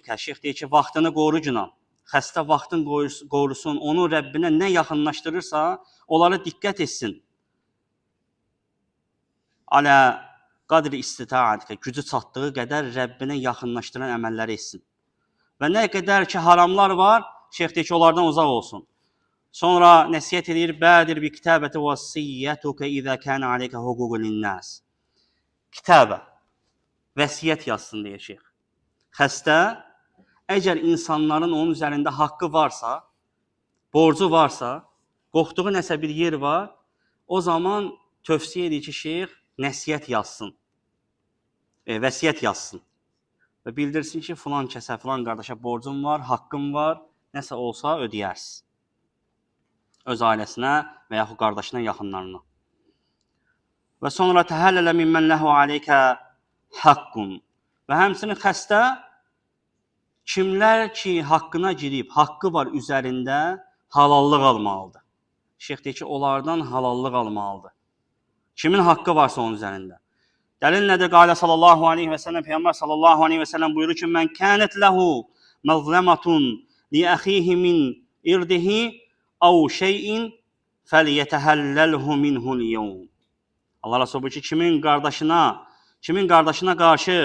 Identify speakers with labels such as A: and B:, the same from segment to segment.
A: Şeyx deyir ki, vaxtını qoru günah. Xəstə vaxtın qorusun, onu Rəbbinə nə yaxınlaşdırırsa, onlara diqqət etsin. Alə qadri istita'atika, gücü çatdığı qədər Rəbbinə yaxınlaşdıran əməlləri etsin. Və nə qədər ki, haramlar var, şeyx deyir ki, onlardan uzaq olsun. Sonra nəsiyyət edir, bədir bi kitabəti vəsiyyətuka izə kənə aleyka huququn linnəs. Kitabə, vəsiyyət yazsın deyir şeyx. Xəstə, əgər insanların onun üzərində haqqı varsa, borcu varsa, qorxduğu nəsə bir yer var, o zaman tövsiyə edir ki, şeyx nəsiyyət yazsın, vəsiyyət yazsın. Və bildirsin ki, filan kəsə, filan qardaşa borcum var, haqqım var, nəsə olsa ödəyərsiz. Öz ailəsinə və yaxud qardaşına, yaxınlarına. Və sonra təhəllələ mimmən ləhu aleykə haqqun. Və həmçinin xəstə, kimlər ki, haqqına girib, haqqı var üzərində, halallıq almalıdır. Şeyx deyir ki, onlardan halallıq almalıdır. Kimin haqqı varsa onun üzərində. Dəlil nədir? Qalə sallallahu aleyhi və səlləm, Peyğəmbər sallallahu aleyhi və səlləm buyurur ki, mən kənət ləhu məzləmatun li əxihi min irdihi əv şeyin fəliyətəhəlləlhu minhul yevm. Allah Resulü buyurur ki, kimin qardaşına qarşı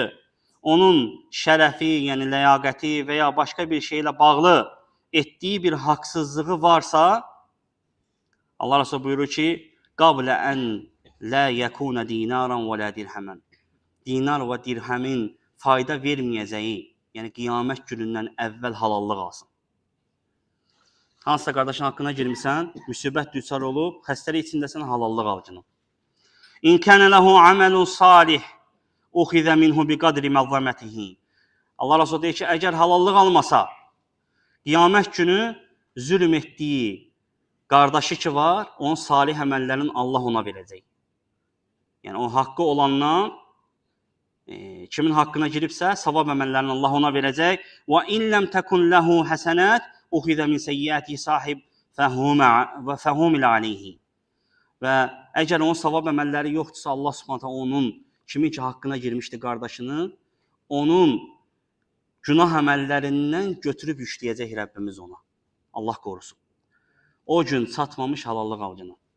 A: onun şərəfi, yəni ləyaqəti və ya başqa bir şeylə bağlı etdiyi bir haqsızlığı varsa, Allah Resulü buyurur ki, qablə ən lə yəkuna dinaran və lə dirhəmən. Dinar və dirhəmin fayda verməyəcəyi, yəni qiyamət günündən əvvəl halallıq alsın. Hansısa qardaşın haqqına girmişsən, müsibət düçar olub, xəstəlik içindəsən, halallıq al canım. İn kənə ləhu əməlun salih, uxizə minhu bi qadri məzləmətihi. Allah Resulü deyir ki, əgər halallıq almasa, qiyamət günü zülm etdiyi qardaşı ki var, onun salih əməllərin Allah ona verəcək. Yəni, o haqqı olandan, kimin haqqına giribsə, savab əməllərini Allah ona verəcək. Və illəm təkun ləhu həsənət, uxizə min seyyiəti sahib fəhum ilə aleyhi. Və əgər onun savab əməlləri yoxdursa, Allah subhanətə onun, kimin ki haqqına girmişdi qardaşını, onun günah əməllərindən götürüb yükləyəcək Rəbbimiz ona. Allah qorusun. O gün çatmamış halallıq al canım.